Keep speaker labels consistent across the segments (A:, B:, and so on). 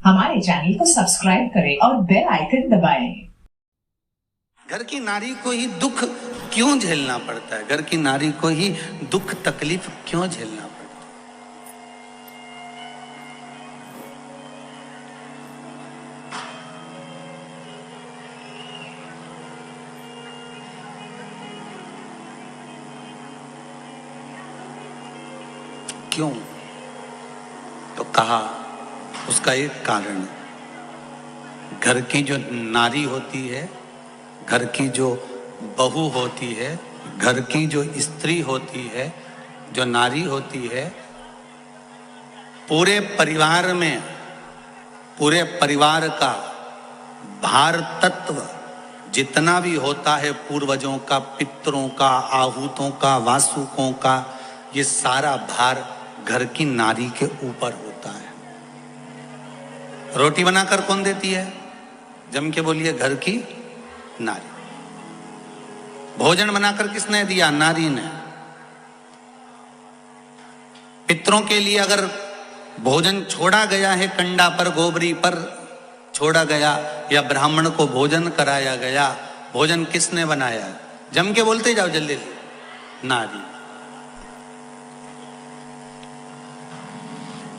A: हमारे चैनल को सब्सक्राइब करें और बेल आइकन दबाएं।
B: घर की नारी को ही दुख क्यों झेलना पड़ता है? घर की नारी को ही दुख तकलीफ क्यों झेलना पड़ता है? क्यों? तो कहा उसका एक कारण, घर की जो नारी होती है, घर की जो बहू होती है, घर की जो स्त्री होती है, जो नारी होती है, पूरे परिवार में, पूरे परिवार का भार तत्व जितना भी होता है, पूर्वजों का, पितरों का, आहूतों का, वासुकों का, ये सारा भार घर की नारी के ऊपर होता है। रोटी बनाकर कौन देती है? जम के बोलिए, घर की नारी। भोजन बनाकर किसने दिया? नारी ने। पितरों के लिए अगर भोजन छोड़ा गया है, कंडा पर, गोबरी पर छोड़ा गया, या ब्राह्मण को भोजन कराया गया, भोजन किसने बनाया? जम के बोलते जाओ जल्दी, नारी।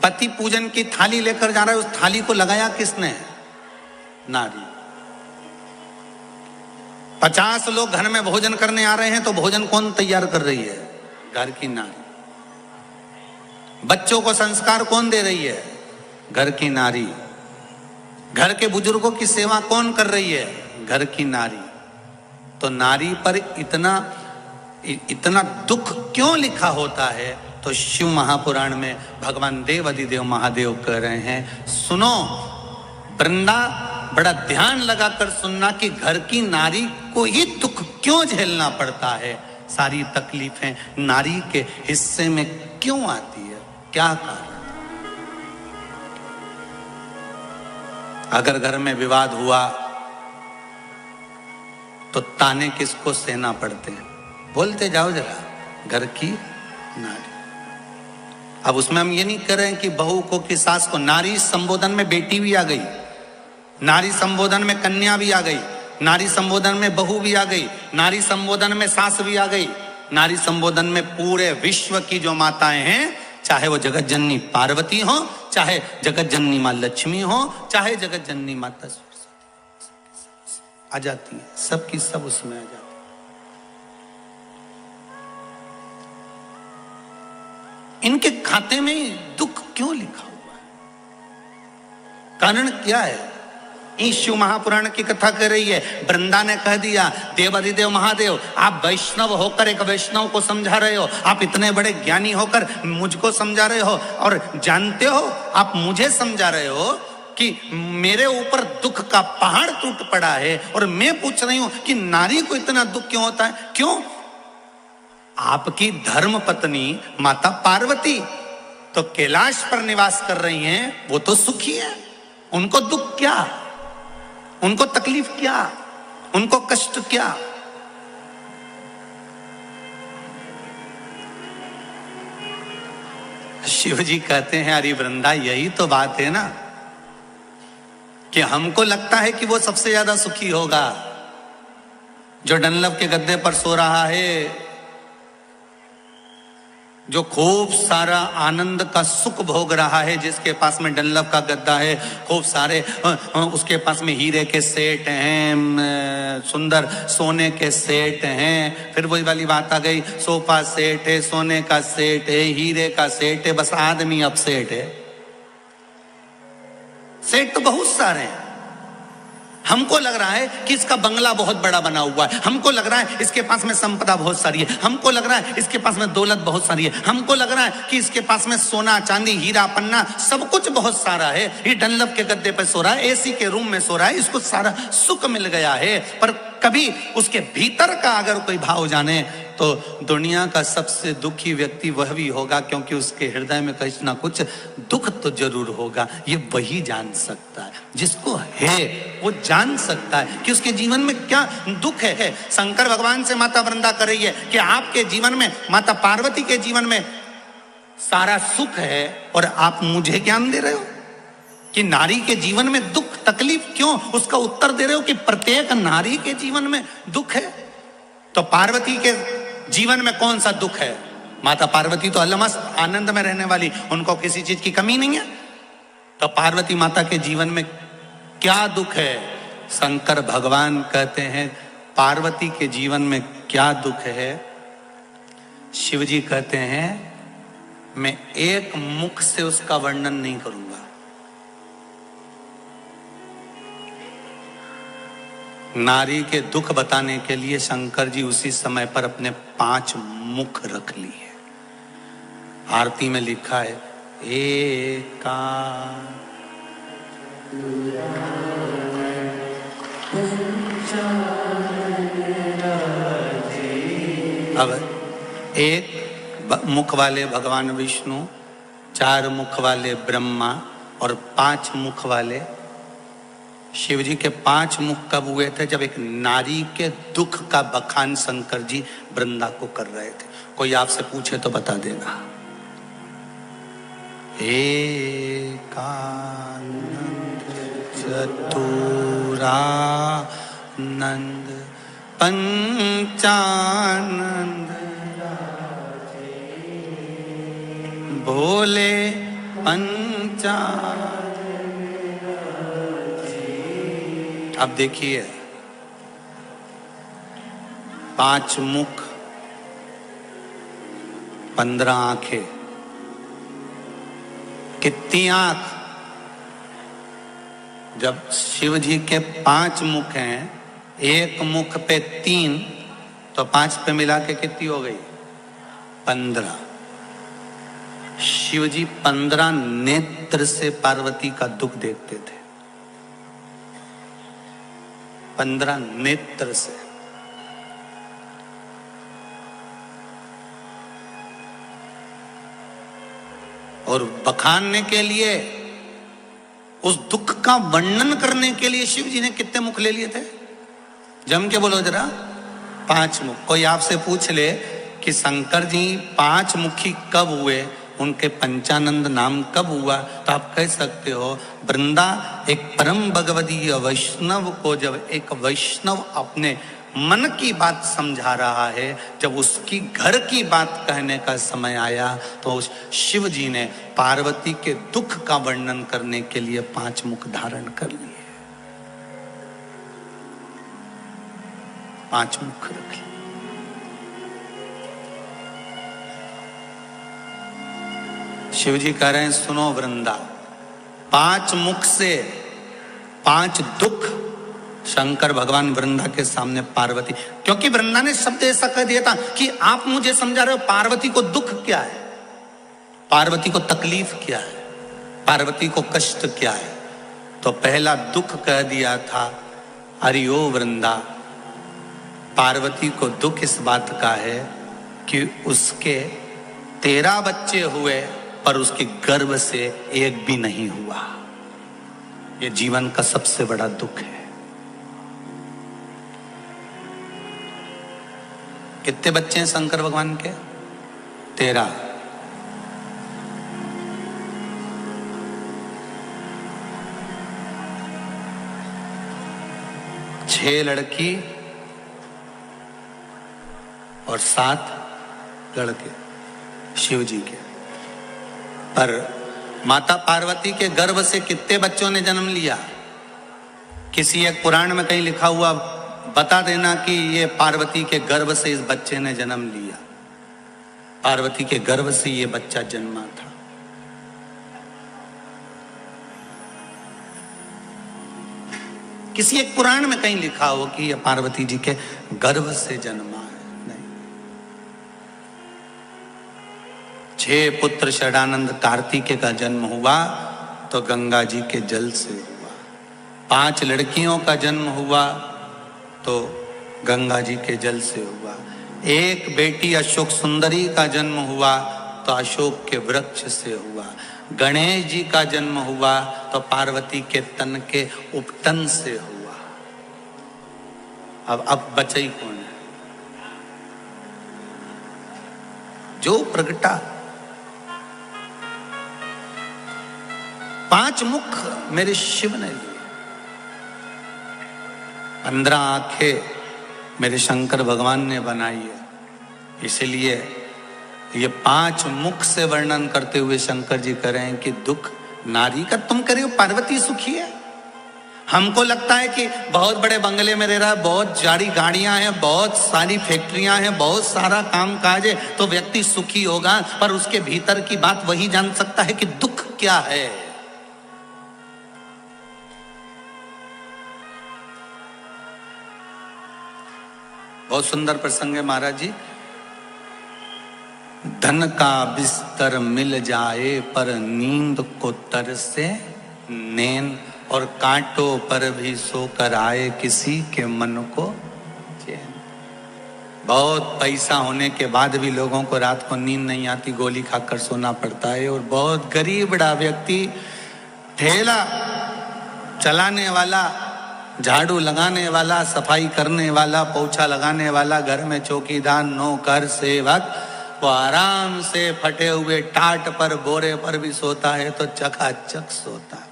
B: पति पूजन की थाली लेकर जा रहा है, उस थाली को लगाया किसने? नारी। 50 लोग घर में भोजन करने आ रहे हैं तो भोजन कौन तैयार कर रही है? घर की नारी। बच्चों को संस्कार कौन दे रही है? घर की नारी। घर के बुजुर्गों की सेवा कौन कर रही है? घर की नारी। तो नारी पर इतना दुख क्यों लिखा होता है? तो शिव महापुराण में भगवान देव अधिदेव महादेव कह रहे हैं, सुनो वृंदा, बड़ा ध्यान लगाकर सुनना कि घर की नारी को ही दुख क्यों झेलना पड़ता है, सारी तकलीफें नारी के हिस्से में क्यों आती है, क्या कारण? अगर घर में विवाद हुआ तो ताने किसको सहना पड़ते हैं? बोलते जाओ जरा, घर की नारी। अब उसमें हम ये नहीं कर रहे हैं कि बहू को, कि सास को। नारी संबोधन में बेटी भी आ गई, नारी संबोधन में कन्या भी आ गई, नारी संबोधन में बहू भी आ गई, नारी संबोधन में सास भी आ गई, नारी संबोधन में पूरे विश्व की जो माताएं हैं, चाहे वो जगत जननी पार्वती हो, चाहे जगत जननी मां लक्ष्मी हो, चाहे जगत जननी माता आ जाती है, सबकी सब उसमें आ जाती है। इनके खाते में दुख क्यों लिखा हुआ है? कारण क्या है? शिव महापुराण की कथा कर रही है। वृंदा ने कह दिया, देवाधिदेव महादेव, आप वैष्णव होकर एक वैष्णव को समझा रहे हो, आप इतने बड़े ज्ञानी होकर मुझको समझा रहे हो, और जानते हो आप मुझे समझा रहे हो कि मेरे ऊपर दुख का पहाड़ टूट पड़ा है, और मैं पूछ रही हूं कि नारी को इतना दुख क्यों होता है? क्यों? आपकी धर्म पत्नी माता पार्वती तो कैलाश पर निवास कर रही हैं, वो तो सुखी है, उनको दुख क्या, उनको तकलीफ क्या, उनको कष्ट क्या? शिव जी कहते हैं, अरे वृंदा, यही तो बात है ना, कि हमको लगता है कि वो सबसे ज्यादा सुखी होगा, जो डनलप के गद्दे पर सो रहा है, जो खूब सारा आनंद का सुख भोग रहा है, जिसके पास में डनलप का गद्दा है, खूब सारे उसके पास में हीरे के सेट हैं, सुंदर सोने के सेट हैं, फिर वही वाली बात आ गई, सोफा सेट है, सोने का सेट है, हीरे का सेट है, बस आदमी अब सेट है। सेट तो बहुत सारे हैं। हमको लग रहा है कि इसका बंगला बहुत बड़ा बना हुआ है, हमको लग रहा है इसके पास में संपदा बहुत सारी है, हमको लग रहा है इसके पास में दौलत बहुत सारी है, हमको लग रहा है कि इसके पास में सोना चांदी हीरा पन्ना सब कुछ बहुत सारा है, ये डनलप के गद्दे पर सो रहा है, एसी के रूम में सो रहा है, इसको सारा सुख मिल गया है। पर कभी उसके भीतर का अगर कोई भाव जाने तो दुनिया का सबसे दुखी व्यक्ति वह भी होगा, क्योंकि उसके हृदय में कुछ ना कुछ दुख तो जरूर होगा। ये वही जान सकता है, जिसको है वो जान सकता है कि उसके जीवन में क्या दुख है। शंकर भगवान से माता वृंदा कर रही है कि आपके जीवन में, माता पार्वती के जीवन में सारा सुख है और आप मुझे ज्ञान दे रहे हो। कि नारी के जीवन में दुख तकलीफ क्यों, उसका उत्तर दे रहे हो कि प्रत्येक नारी के जीवन में दुख है। तो पार्वती के जीवन में कौन सा दुख है? माता पार्वती तो अलमस्त आनंद में रहने वाली, उनको किसी चीज की कमी नहीं है। तो पार्वती माता के जीवन में क्या दुख है? शंकर भगवान कहते हैं पार्वती के जीवन में क्या दुख है? शिव जी कहते हैं मैं एक मुख से उसका वर्णन नहीं करूंगा। नारी के दुख बताने के लिए शंकर जी उसी समय पर अपने 5 मुख रख लिए। आरती में लिखा है एका अब एक मुख वाले भगवान विष्णु, 4 मुख वाले ब्रह्मा और 5 मुख वाले शिव जी के 5 मुख कब हुए थे? जब एक नारी के दुख का बखान शंकर जी वृंदा को कर रहे थे। कोई आपसे पूछे तो बता देगा। एकानंद चतुरानंद पंचानंद भोले पंचा। अब देखिए 5 मुख 15 आंखें, कितनी आंख? जब शिव जी के 5 मुख हैं, एक मुख पे 3, तो 5 पे मिला के कितनी हो गई? 15। शिव जी 15 नेत्र से पार्वती का दुख देखते थे। 15 नेत्र से। और बखानने के लिए, उस दुख का वर्णन करने के लिए शिव जी ने कितने मुख ले लिए थे? जम के बोलो जरा। 5 मुख। कोई आपसे पूछ ले कि शंकर जी 5 मुखी कब हुए, उनके पंचानंद नाम कब हुआ, तो आप कह सकते हो वृंदा एक परम भगवदीय वैष्णव को जब एक वैष्णव अपने मन की बात समझा रहा है, जब उसकी घर की बात कहने का समय आया, तो उस शिव जी ने पार्वती के दुख का वर्णन करने के लिए 5 मुख धारण कर लिए। 5 मुख रख लिए। शिव जी कह रहे हैं सुनो वृंदा, 5 मुख से 5 दुख शंकर भगवान वृंदा के सामने पार्वती, क्योंकि वृंदा ने शब्द ऐसा कह दिया था कि आप मुझे समझा रहे हो पार्वती को दुख क्या है, पार्वती को तकलीफ क्या है, पार्वती को कष्ट क्या है। तो पहला दुख कह दिया था अरे ओ वृंदा, पार्वती को दुख इस बात का है कि उसके 13 बच्चे हुए पर उसके गर्भ से एक भी नहीं हुआ। यह जीवन का सबसे बड़ा दुख है। कितने बच्चे हैं शंकर भगवान के? 13। छह लड़की और 7 लड़के शिव जी के। पर माता पार्वती के गर्भ से कितने बच्चों ने जन्म लिया? किसी एक पुराण में कहीं लिखा हुआ बता देना कि ये पार्वती के गर्भ से इस बच्चे ने जन्म लिया। पार्वती के गर्भ से ये बच्चा जन्मा था। किसी एक पुराण में कहीं लिखा हो कि ये पार्वती जी के गर्भ से जन्मा है? नहीं। 6 पुत्र षडानंद कार्तिकेय का जन्म हुआ तो गंगा जी के जल से हुआ। 5 लड़कियों का जन्म हुआ तो गंगा जी के जल से हुआ। 1 बेटी अशोक सुंदरी का जन्म हुआ तो अशोक के वृक्ष से हुआ। गणेश जी का जन्म हुआ तो पार्वती के तन के उपटन से हुआ। अब बचा ही कौन है? जो प्रगटा 5 मुख मेरे शिव ने लिए, 15 आंखें मेरे शंकर भगवान ने बनाई है। इसलिए ये 5 मुख से वर्णन करते हुए शंकर जी कह रहे हैं कि दुख नारी का तुम करे हो, पार्वती सुखी है। हमको लगता है कि बहुत बड़े बंगले में रह रहा है, बहुत सारी गाड़ियां हैं, बहुत सारी फैक्ट्रियां हैं, बहुत सारा काम काज है तो व्यक्ति सुखी होगा, पर उसके भीतर की बात वही जान सकता है कि दुख क्या है। बहुत सुंदर प्रसंग है महाराज जी। धन का बिस्तर मिल जाए पर नींद को तरसे नैन, और कांटों पर भी सोकर आए किसी के मन को चैन। बहुत पैसा होने के बाद भी लोगों को रात को नींद नहीं आती, गोली खाकर सोना पड़ता है। और बहुत गरीब बड़ा व्यक्ति, ठेला चलाने वाला, झाड़ू लगाने वाला, सफाई करने वाला, पोछा लगाने वाला, घर में चौकीदार, नौकर, सेवक, वो आराम से फटे हुए टाट पर, बोरे पर भी सोता है तो चकाचक सोता है,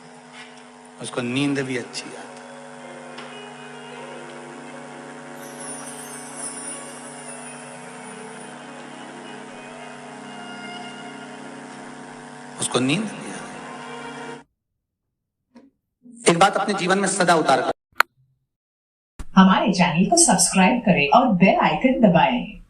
B: उसको नींद भी अच्छी आती। उसको नींद भी आती। एक बात अपने जीवन में सदा उतार कर
A: हमारे चैनल को सब्सक्राइब करें और बेल आइकन दबाएं।